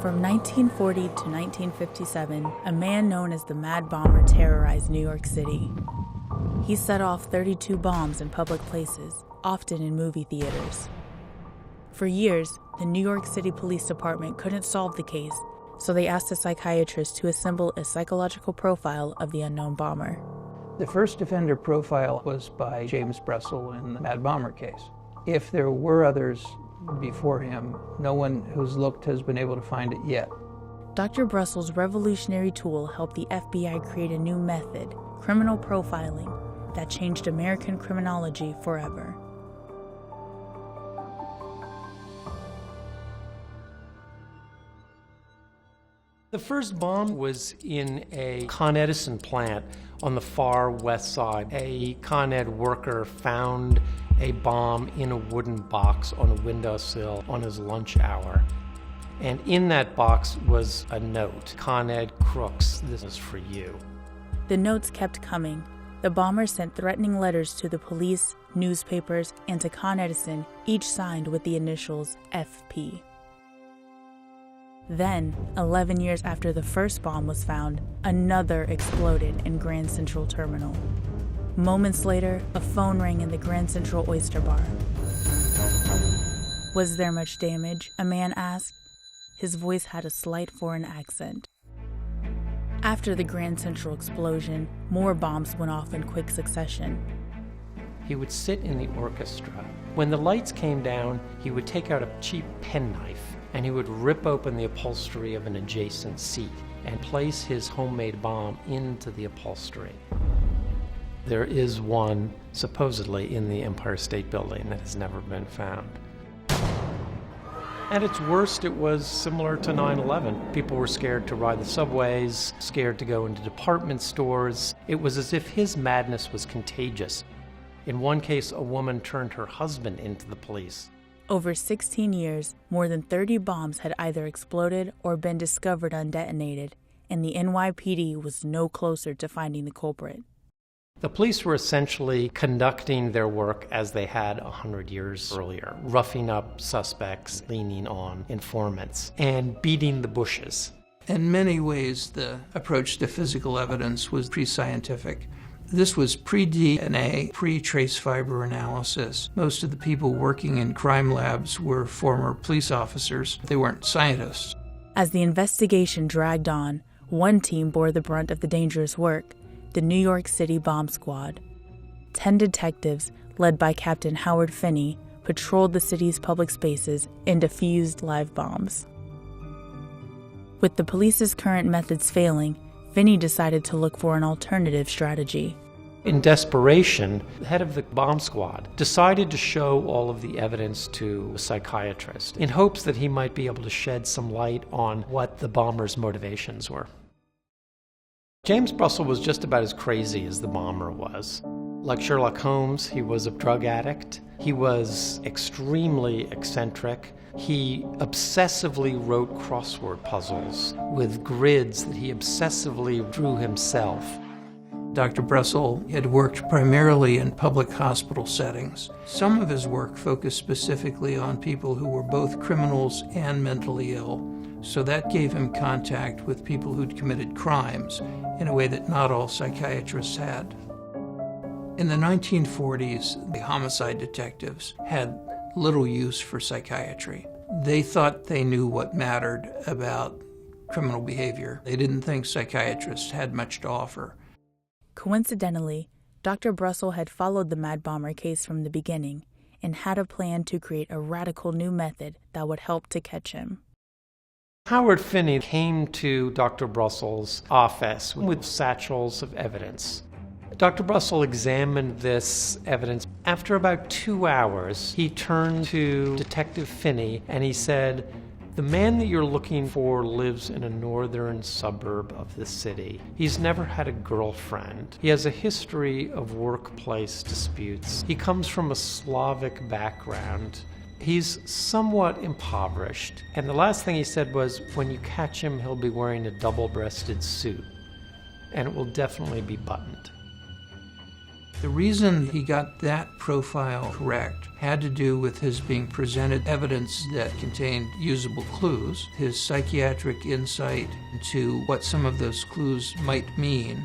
From 1940 to 1957, a man known as the Mad Bomber terrorized New York City. He set off 32 bombs in public places, often in movie theaters. For years, the New York City Police Department couldn't solve the case, so they asked a psychiatrist to assemble a psychological profile of the unknown bomber. The first offender profile was by James Brussel in the Mad Bomber case. If there were others before him, no one who's looked has been able to find it yet. Dr. Brussel's revolutionary tool helped the FBI create a new method, criminal profiling, that changed American criminology forever. The first bomb was in a Con Edison plant on the far west side. A Con Ed worker found a bomb in a wooden box on a windowsill on his lunch hour. And in that box was a note, Con Ed crooks, this is for you. The notes kept coming. The bomber sent threatening letters to the police, newspapers, and to Con Edison, each signed with the initials FP. Then, 11 years after the first bomb was found, another exploded in Grand Central Terminal. Moments later, a phone rang in the Grand Central Oyster Bar. Was there much damage? A man asked. His voice had a slight foreign accent. After the Grand Central explosion, more bombs went off in quick succession. He would sit in the orchestra. When the lights came down, he would take out a cheap penknife and he would rip open the upholstery of an adjacent seat and place his homemade bomb into the upholstery. There is one, supposedly, in the Empire State Building that has never been found. At its worst, it was similar to 9/11. People were scared to ride the subways, scared to go into department stores. It was as if his madness was contagious. In one case, a woman turned her husband into the police. Over 16 years, more than 30 bombs had either exploded or been discovered undetonated, and the NYPD was no closer to finding the culprit. The police were essentially conducting their work as they had 100 years earlier, roughing up suspects, leaning on informants, and beating the bushes. In many ways, the approach to physical evidence was pre-scientific. This was pre-DNA, pre-trace fiber analysis. Most of the people working in crime labs were former police officers. They weren't scientists. As the investigation dragged on, one team bore the brunt of the dangerous work, the New York City Bomb Squad. 10 detectives, led by Captain Howard Finney, patrolled the city's public spaces and defused live bombs. With the police's current methods failing, Finney decided to look for an alternative strategy. In desperation, the head of the bomb squad decided to show all of the evidence to a psychiatrist in hopes that he might be able to shed some light on what the bomber's motivations were. James Brussel was just about as crazy as the bomber was. Like Sherlock Holmes, he was a drug addict. He was extremely eccentric. He obsessively wrote crossword puzzles with grids that he obsessively drew himself. Dr. Brussel had worked primarily in public hospital settings. Some of his work focused specifically on people who were both criminals and mentally ill, so that gave him contact with people who'd committed crimes in a way that not all psychiatrists had. In the 1940s, the homicide detectives had little use for psychiatry. They thought they knew what mattered about criminal behavior. They didn't think psychiatrists had much to offer. Coincidentally, Dr. Brussel had followed the Mad Bomber case from the beginning and had a plan to create a radical new method that would help to catch him. Howard Finney came to Dr. Brussel's office with satchels of evidence. Dr. Brussel examined this evidence. After about 2 hours, he turned to Detective Finney and he said, "The man that you're looking for lives in a northern suburb of the city. He's never had a girlfriend. He has a history of workplace disputes. He comes from a Slavic background. He's somewhat impoverished." And the last thing he said was, "When you catch him, he'll be wearing a double-breasted suit, and it will definitely be buttoned." The reason he got that profile correct had to do with his being presented evidence that contained usable clues, his psychiatric insight into what some of those clues might mean,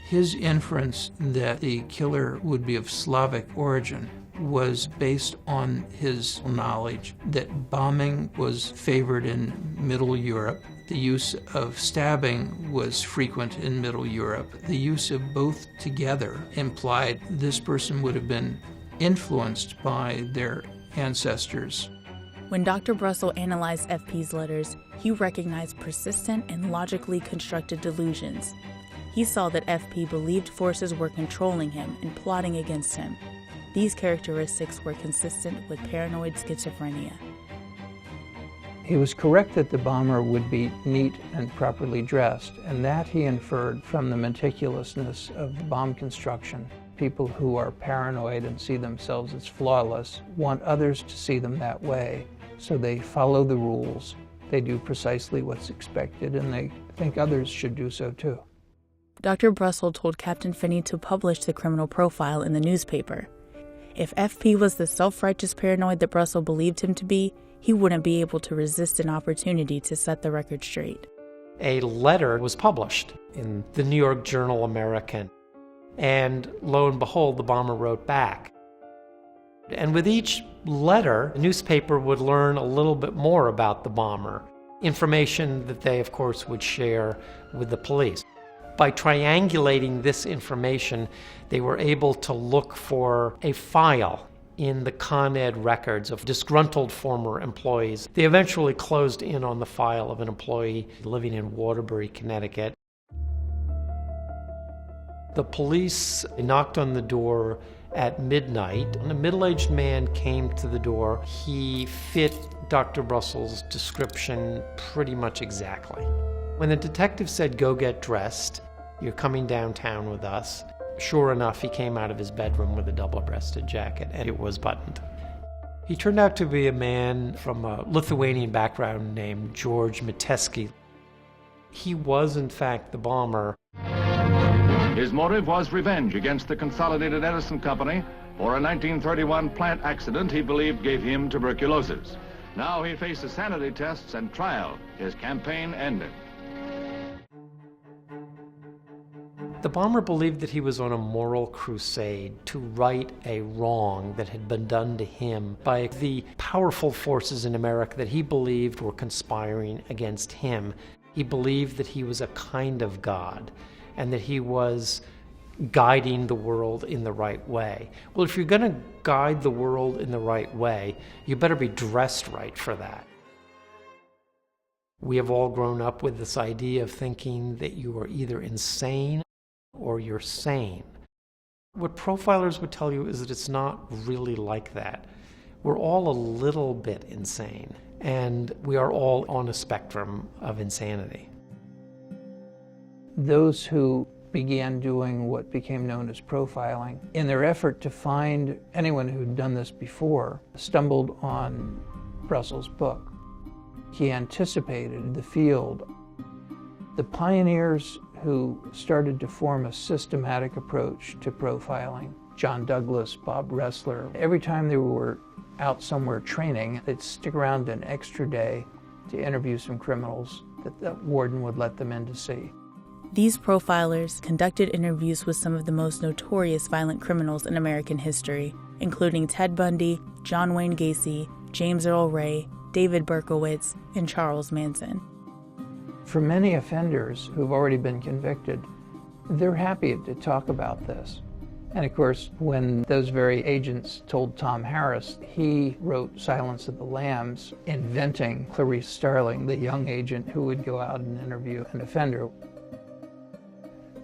his inference that the killer would be of Slavic origin was based on his knowledge that bombing was favored in Middle Europe. The use of stabbing was frequent in Middle Europe. The use of both together implied this person would have been influenced by their ancestors. When Dr. Brussel analyzed FP's letters, he recognized persistent and logically constructed delusions. He saw that FP believed forces were controlling him and plotting against him. These characteristics were consistent with paranoid schizophrenia. He was correct that the bomber would be neat and properly dressed, and that he inferred from the meticulousness of the bomb construction. People who are paranoid and see themselves as flawless want others to see them that way, so they follow the rules, they do precisely what's expected, and they think others should do so too. Dr. Brussel told Captain Finney to publish the criminal profile in the newspaper. If FP was the self-righteous paranoid that Brussel believed him to be, he wouldn't be able to resist an opportunity to set the record straight. A letter was published in the New York Journal-American, and lo and behold, the bomber wrote back. And with each letter, the newspaper would learn a little bit more about the bomber, information that they, of course, would share with the police. By triangulating this information, they were able to look for a file in the Con Ed records of disgruntled former employees. They eventually closed in on the file of an employee living in Waterbury, Connecticut. The police knocked on the door at midnight, and a middle-aged man came to the door. He fit Dr. Brussel's description pretty much exactly. When the detective said, "Go get dressed, you're coming downtown with us," sure enough, he came out of his bedroom with a double-breasted jacket, and it was buttoned. He turned out to be a man from a Lithuanian background named George Mateski. He was, in fact, the bomber. His motive was revenge against the Consolidated Edison Company for a 1931 plant accident he believed gave him tuberculosis. Now he faces sanity tests and trial. His campaign ended. The bomber believed that he was on a moral crusade to right a wrong that had been done to him by the powerful forces in America that he believed were conspiring against him. He believed that he was a kind of God and that he was guiding the world in the right way. Well, if you're going to guide the world in the right way, you better be dressed right for that. We have all grown up with this idea of thinking that you are either insane or you're sane. What profilers would tell you is that it's not really like that. We're all a little bit insane, and we are all on a spectrum of insanity. Those who began doing what became known as profiling, in their effort to find anyone who'd done this before, stumbled on Brussel's book. He anticipated the field. The pioneers who started to form a systematic approach to profiling, John Douglas, Bob Ressler, every time they were out somewhere training, they'd stick around an extra day to interview some criminals that the warden would let them in to see. These profilers conducted interviews with some of the most notorious violent criminals in American history, including Ted Bundy, John Wayne Gacy, James Earl Ray, David Berkowitz, and Charles Manson. For many offenders who've already been convicted, they're happy to talk about this. And of course, when those very agents told Tom Harris, he wrote Silence of the Lambs, inventing Clarice Starling, the young agent who would go out and interview an offender.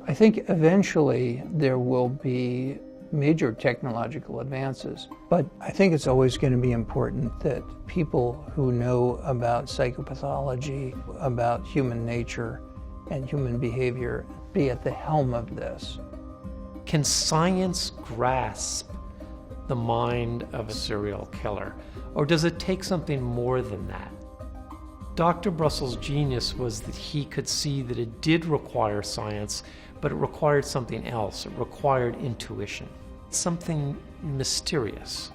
I think eventually there will be major technological advances, but I think it's always going to be important that people who know about psychopathology, about human nature and human behavior be at the helm of this. Can science grasp the mind of a serial killer, or does it take something more than that? Dr. Brussel's genius was that he could see that it did require science, but it required something else. It required intuition, something mysterious.